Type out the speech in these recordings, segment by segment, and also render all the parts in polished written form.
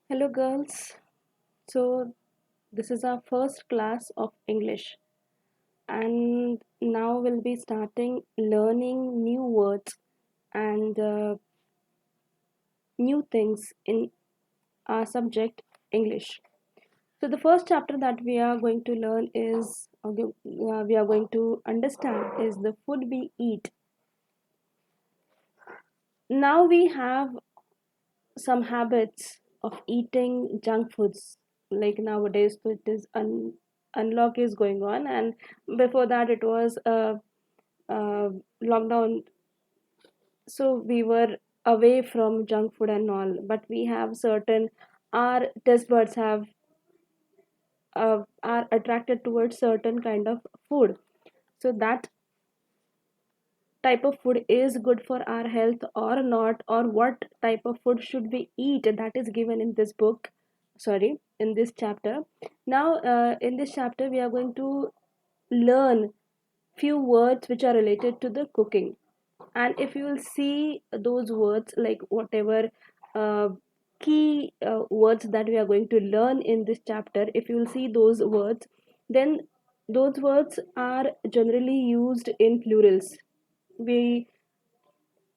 Hello, girls. So, this is our first class of English, and now we'll be starting learning new words and new things in our subject English. So, the first chapter that we are going to learn is, we are going to understand is the food we eat. Now we have some habits of eating junk foods like nowadays, so it is unlock is going on, and before that it was lockdown, so we were away from junk food and all, but we have certain, our taste buds have are attracted towards certain kind of food. So that type of food is good for our health or not, or what type of food should we eat, that is given in this book, sorry, in this chapter. Now in this chapter we are going to learn few words which are related to the cooking. And if you will see those words, like whatever uh, key words that we are going to learn in this chapter, if you will see those words, then those words are generally used in plurals. We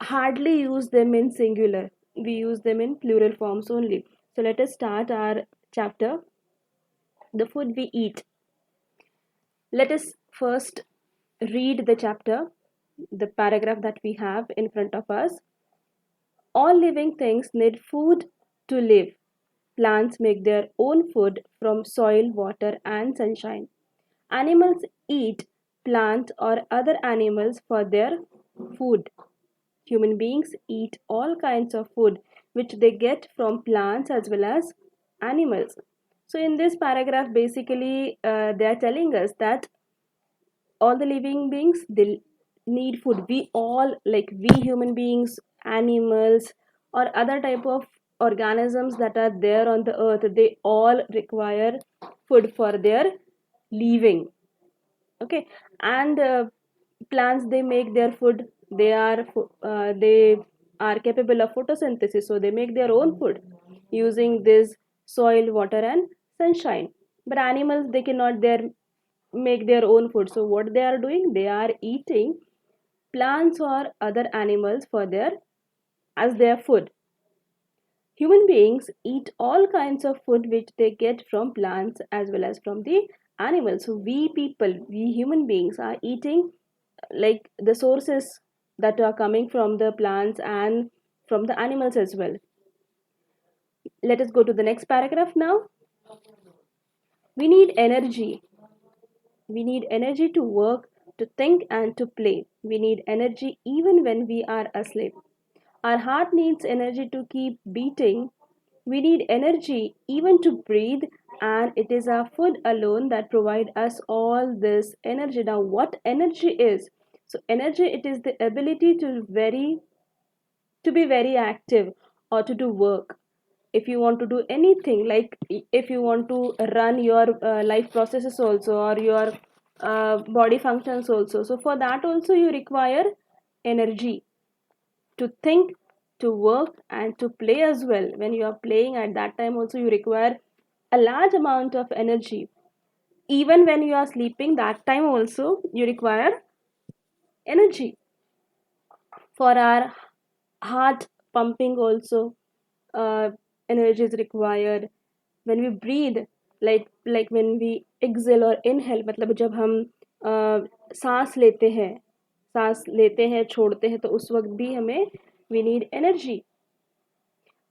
hardly use them in singular. We use them in plural forms only. So let us start our chapter, the food we eat. Let us first read the chapter, the paragraph that we have in front of us. All living things need food to live. Plants make their own food from soil, water, and sunshine. Animals eat plant or other animals for their food. Human beings eat all kinds of food which they get from plants as well as animals. So, in this paragraph, basically, they are telling us that all the living beings they need food. We all, like we human beings, animals, or other type of organisms that are there on the earth, they all require food for their living. Okay, and plants, they make their food, they are capable of photosynthesis, so they make their own food using this soil, water, and sunshine. But animals, they cannot their make their own food, so what they are doing, they are eating plants or other animals for their, as their food. Human beings eat all kinds of food which they get from plants as well as from the animals. So we people, we human beings are eating like the sources that are coming from the plants and from the animals as well. Let us go to the next paragraph now. We need energy. We need energy to work, to think, and to play. We need energy even when we are asleep. Our heart needs energy to keep beating. We need energy even to breathe, and it is our food alone that provide us all this energy. Now, what energy is? So, energy, it is the ability to be very active or to do work. If you want to do anything, like if you want to run your life processes also, or your body functions also, so for that also you require energy to think, to work, and to play as well. When you are playing, at that time also you require a large amount of energy. Even when you are sleeping, that time also you require energy. For our heart pumping also, uh, energy is required. When we breathe, like when we exhale or inhale, मतलब जब हम सांस लेते हैं, छोड़ते हैं, तो उस वक्त भी हमें, we need energy.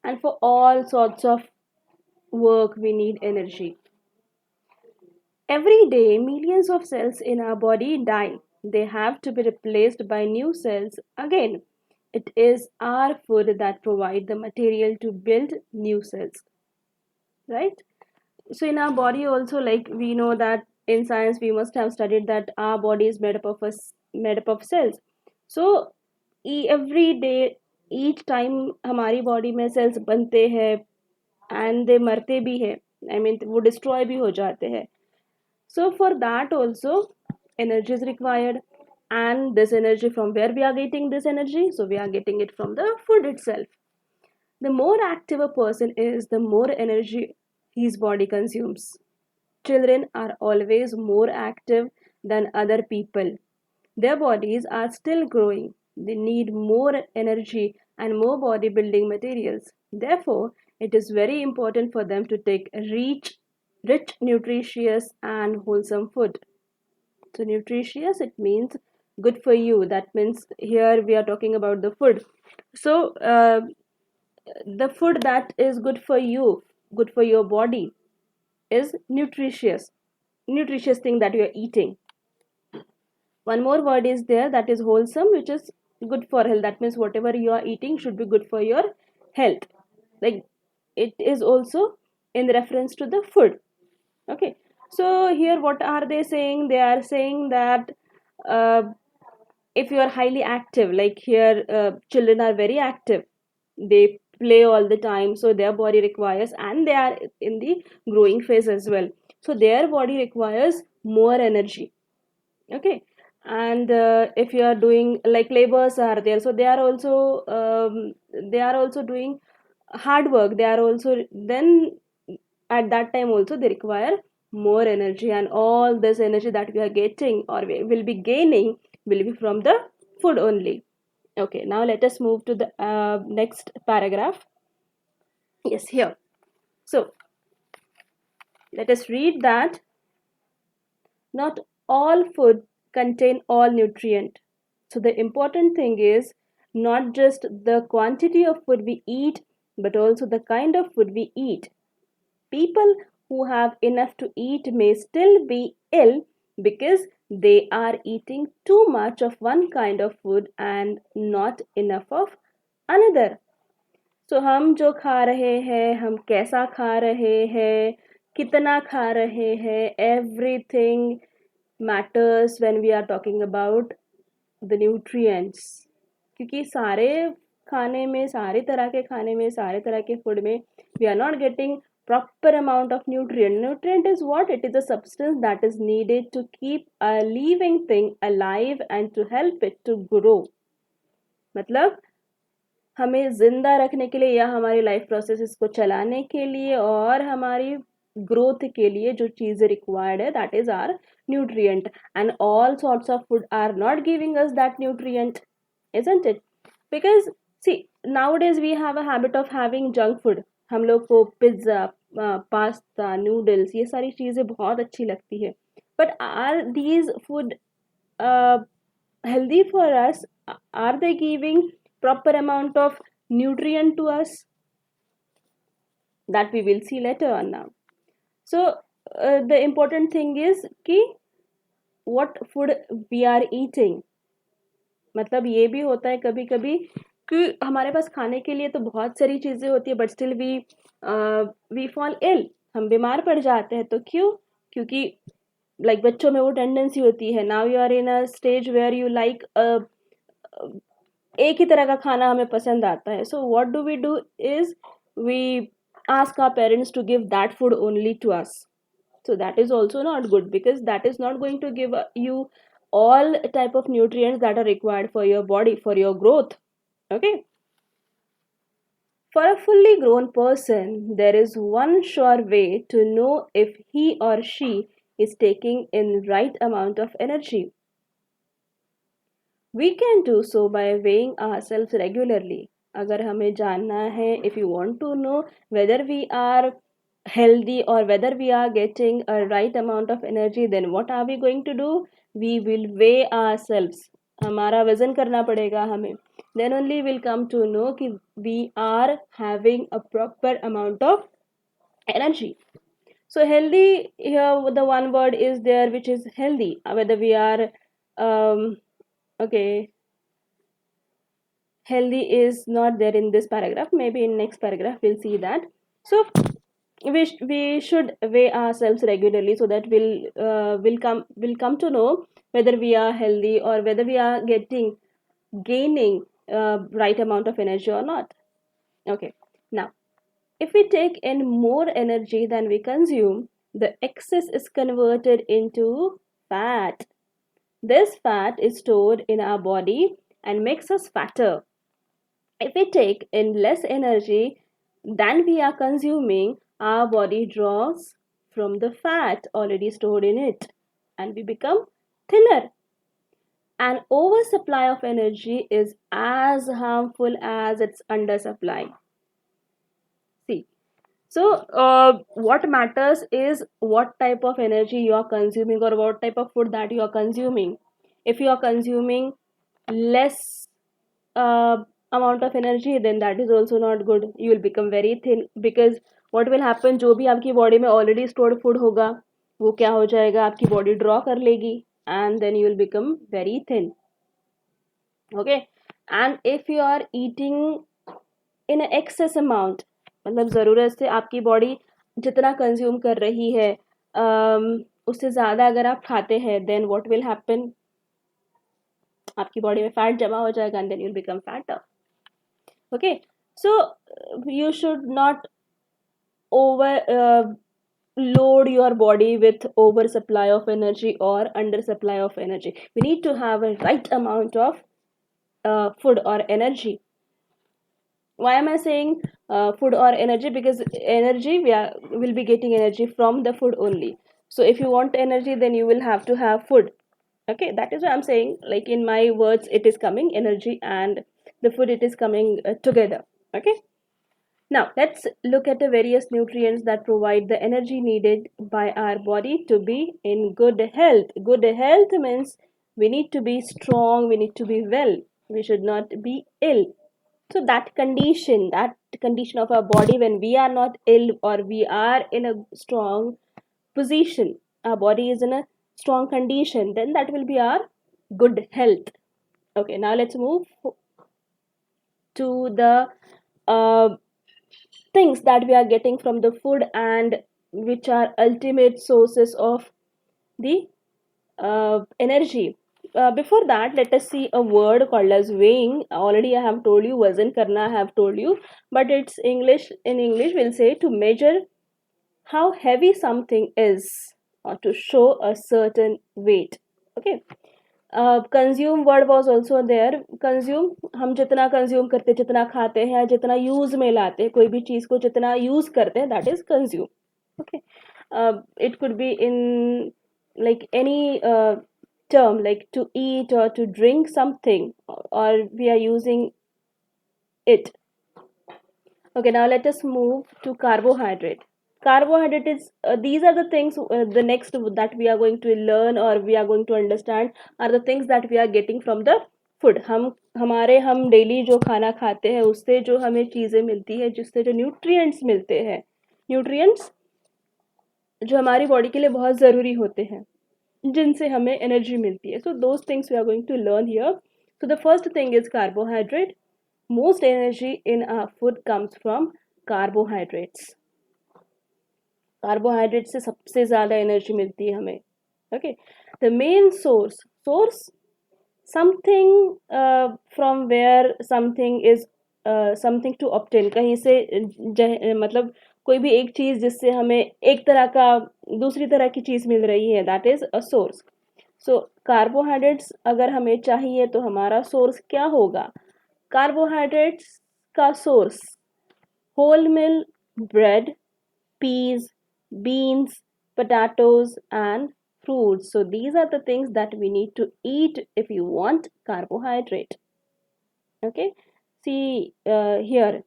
And for all sorts of work we need energy. Every day millions of cells in our body die. They have to be replaced by new cells again. It is our food that provide the material to build new cells, right? So in our body also, like we know that in science we must have studied that our body is made up of cells. So every day, each time हमारी body में sales बनते हैं and they मरते भी हैं, I mean वो destroy भी हो जाते हैं. So for that also energy is required. And this energy, from where we are getting this energy? So we are getting it from the food itself. The more active a person is, the more energy his body consumes. Children are always more active than other people. Their bodies are still growing. They need more energy and more bodybuilding materials. Therefore, it is very important for them to take rich, nutritious, and wholesome food. So, nutritious, it means good for you. That means here we are talking about the food. So, the food that is good for you, good for your body, is nutritious thing that you are eating. One more word is there, that is wholesome, which is good for health. That means whatever you are eating should be good for your health. Like, it is also in reference to the food. Okay, so here what are they saying? They are saying that uh, if you are highly active, like here children are very active, they play all the time, so their body requires, and they are in the growing phase as well, so their body requires more energy. Okay, and if you are doing, like, laborers are there, so they are also doing hard work, they are also, then at that time also they require more energy, and all this energy that we are getting, or we will be gaining, will be from the food only. Okay, now let us move to the next paragraph. Yes, here. So let us read that not all food contain all nutrient. So the important thing is not just the quantity of food we eat, but also the kind of food we eat. People who have enough to eat may still be ill because they are eating too much of one kind of food and not enough of another. So हम जो खा रहे हैं, हम कैसा खा रहे हैं, कितना खा रहे हैं, everything matters when we are talking about the nutrients. क्योंकि सारे खाने में, सारे तरह के खाने में, सारे तरह के फूड में we are not getting proper amount of nutrient. Nutrient is what? It is a substance that is needed to keep a living thing alive and to help it to grow. मतलब हमें जिंदा रखने के लिए या हमारी life processes को चलाने के लिए और हमारी ग्रोथ के लिए जो चीज़ें रिक्वायर्ड है, that is are nutrient, and all sorts of food are not giving us that nutrient, isn't it? Because see, nowadays we have a habit of having junk food. हम लोग को पिज्ज़ा, पास्ता, नूडल्स, ये सारी चीज़ें बहुत अच्छी लगती है, but are these food healthy for us? Are they giving proper amount of nutrient to us? That we will see later on now. So the important thing is कि what food we are eating. मतलब ये भी होता है कभी कभी कि हमारे पास खाने के लिए तो बहुत सारी चीज़ें होती है, but still we fall ill, हम बीमार पड़ जाते हैं। तो क्यों? क्योंकि लाइक बच्चों में वो टेंडेंसी होती है, now you are in a stage where you like एक ही तरह का खाना हमें पसंद आता है, so what do we do is we ask our parents to give that food only to us. So that is also not good, because that is not going to give you all type of nutrients that are required for your body, for your growth. Okay, for a fully grown person, there is one sure way to know if he or she is taking in right amount of energy. We can do so by weighing ourselves regularly. अगर हमें जानना है, if you want to know whether we are healthy or whether we are getting a right amount of energy, then what are we going to do? We will weigh ourselves. हमारा वजन करना पड़ेगा हमें. Then only we'll come to know कि we are having a proper amount of energy. So healthy, here the one word is there which is healthy. Whether we are okay, healthy is not there in this paragraph, maybe in next paragraph we'll see that. So we should weigh ourselves regularly, so that we'll come to know whether we are healthy or whether we are gaining right amount of energy or not. Okay, now if we take in more energy than we consume, the excess is converted into fat. This fat is stored in our body and makes us fatter. If we take in less energy than we are consuming, our body draws from the fat already stored in it and we become thinner. An oversupply of energy is as harmful as its undersupply. See, so what matters is what type of energy you are consuming or what type of food that you are consuming. If you are consuming less uh, amount of energy, then that is also not good. You will become very thin because what will happen, जो भी आपकी body में already stored food होगा वो क्या हो जाएगा, आपकी बॉडी ड्रॉ कर लेगी and then you will become very thin. Okay, and if you are eating in excess amount, मतलब ज़रूरत से आपकी बॉडी जितना कंज्यूम कर रही है उससे ज़्यादा अगर आप खाते हैं, then what will happen, आपकी बॉडी में फैट जमा हो जाएगा and then you'll become fatter. Okay, so you should not over load your body with oversupply of energy or undersupply of energy. We need to have a right amount of food or energy. Why am I saying food or energy? Because energy, will be getting energy from the food only. So if you want energy, then you will have to have food. Okay, that is why I'm saying, like in my words, it is coming energy and the food, it is coming together. Okay, now let's look at the various nutrients that provide the energy needed by our body to be in good health. Good health means we need to be strong, we need to be well, we should not be ill. So that condition of our body, when we are not ill or we are in a strong position, our body is in a strong condition, then that will be our good health. Okay, now let's move to the uh, things that we are getting from the food and which are ultimate sources of the energy. Before that, let us see a word called as weighing. Already I have told you, wazan karna I have told you, but it's English. In English we'll say to measure how heavy something is or to show a certain weight. Okay, consume word was also there. Consume, हम जितना consume करते, जितना खाते हैं, जितना use में लाते हैं, कोई भी चीज को जितना यूज करते हैं, that is consume. Okay, it could be in like any term, like to eat or to drink something, or we are using it. Okay, now let us move to carbohydrate. Carbohydrate is these are the things, the next that we are going to learn or we are going to understand are the things that we are getting from the food. हम daily जो खाना खाते हैं उससे जो हमें चीज़ें मिलती है, जिससे जो न्यूट्रिएंट्स मिलते हैं, न्यूट्रिएंट्स जो हमारी बॉडी के लिए बहुत ज़रूरी होते हैं, जिनसे हमें एनर्जी मिलती है. So those things we are going to learn here. So the first thing is carbohydrate. Most energy in our food comes from carbohydrates. Carbohydrate से सबसे ज़्यादा एनर्जी मिलती है हमें. Okay, the main source something from where something is something to obtain. कहीं से मतलब कोई भी एक चीज़ जिससे हमें एक तरह का दूसरी तरह की चीज़ मिल रही है, that is a source. So carbohydrates अगर हमें चाहिए तो हमारा सोर्स क्या होगा? कार्बोहाइड्रेट्स का source whole mill bread, peas, beans, potatoes, and fruits. So these are the things that we need to eat if you want carbohydrate. Okay, see here,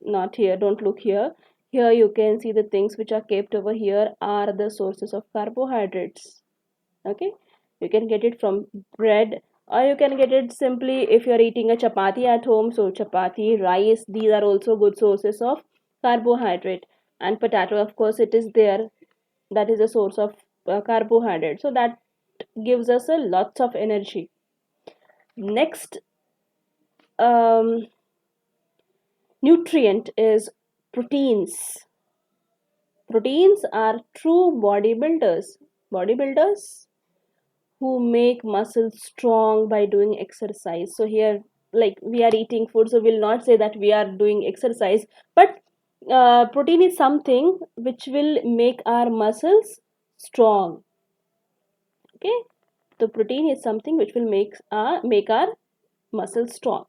not here, don't look here. Here you can see the things which are kept over here are the sources of carbohydrates. Okay, you can get it from bread or you can get it simply if you are eating a chapati at home. So chapati, rice, these are also good sources of carbohydrate. And potato, of course, it is there, that is a source of carbohydrate, so that gives us a lots of energy. Next um, nutrient is proteins. Proteins are true bodybuilders who make muscles strong by doing exercise. So here, like we are eating food, so we'll not say that we are doing exercise, but protein is something which will make our muscles strong. Okay, the protein is something which will make our muscles strong.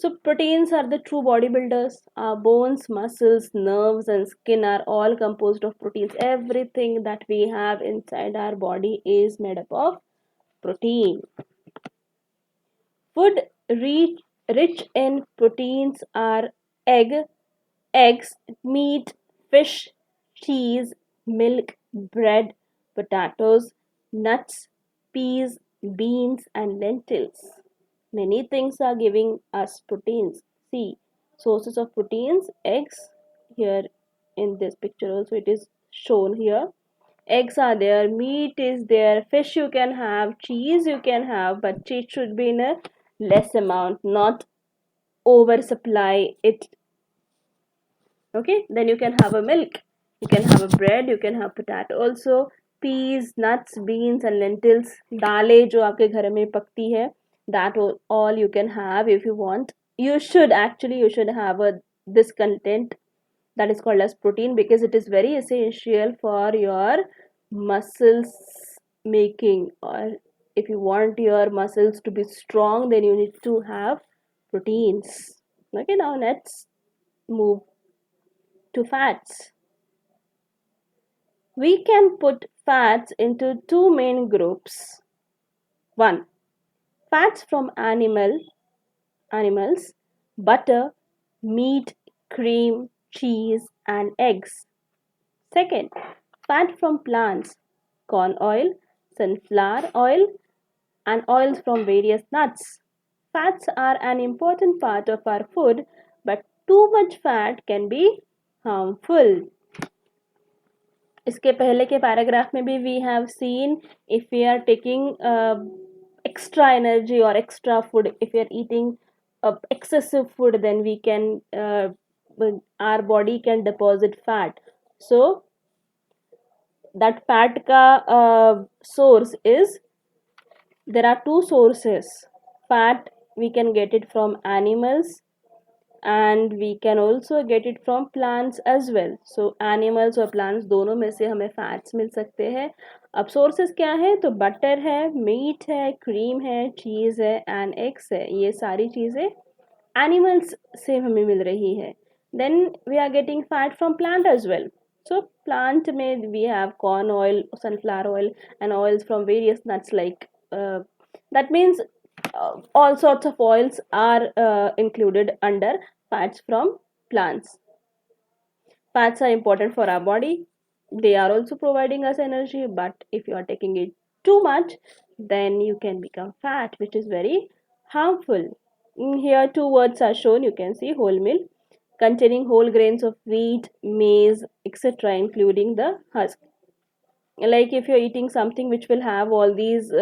So proteins are the true bodybuilders. Our bones, muscles, nerves, and skin are all composed of proteins. Everything that we have inside our body is made up of protein. Food rich in proteins are egg, eggs, meat, fish, cheese, milk, bread, potatoes, nuts, peas, beans, and lentils. Many things are giving us proteins. See, sources of proteins, eggs, here in this picture also it is shown here. Eggs are there, meat is there, fish you can have, cheese you can have, but cheese should be in a less amount, not oversupply it. Okay, then you can have a milk, you can have a bread, you can have potato also, peas, nuts, beans and lentils. दालें जो आपके घर में पकती है, that all you can have if you want. You should have a this content that is called as protein, because it is very essential for your muscles making, or if you want your muscles to be strong, then you need to have proteins. Okay, now let's move to fats. We can put fats into two main groups. One, fats from animals, butter, meat, cream, cheese, and eggs. Second, fat from plants, corn oil, sunflower oil, and oils from various nuts. Fats are an important part of our food, but too much fat can be harmful. इसके पहले के paragraph में भी we have seen if we are taking extra energy or extra food, if we are eating excessive food, then we can our body can deposit fat. So that fat ka source is, there are two sources. Fat we can get it from animals, and we can also get it from plants as well. So animals और plants दोनों में से हमें fats मिल सकते हैं. अब sources क्या है, तो butter है, meat है, cream है, cheese है and eggs है. ये सारी चीज़ें animals से हमें मिल रही है. Then we are getting fat from plant as well. So plant में we have corn oil, sunflower oil and oils from various nuts like that means all sorts of oils are included under fats from plants. Fats are important for our body. They are also providing us energy, but if you are taking it too much, then you can become fat, which is very harmful. Here, two words are shown. You can see whole meal, containing whole grains of wheat, maize, etc., including the husk. Like if you're eating something which will have all these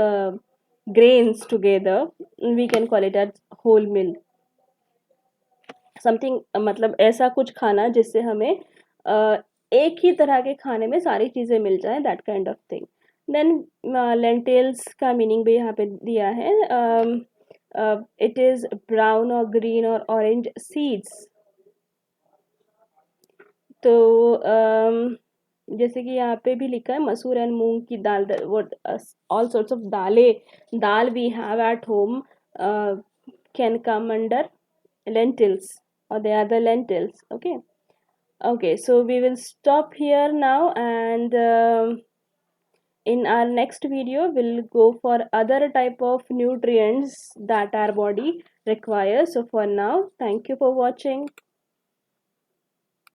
grains together, we can call it as whole meal. Something मतलब ऐसा कुछ खाना जिससे हमें एक ही तरह के खाने में सारी चीज़ें मिल जाए, that kind of thing. Then lentils का मीनिंग भी यहाँ पे दिया है. इट इज़ ब्राउन और ग्रीन और ऑरेंज सीड्स. तो जैसे कि यहाँ पे भी लिखा है मसूर एंड मूंग की dal, what all sorts of dal we have at home can come under lentils, or they are the lentils. Okay, so we will stop here now, and in our next video we'll go for other type of nutrients that our body requires. So for now, thank you for watching.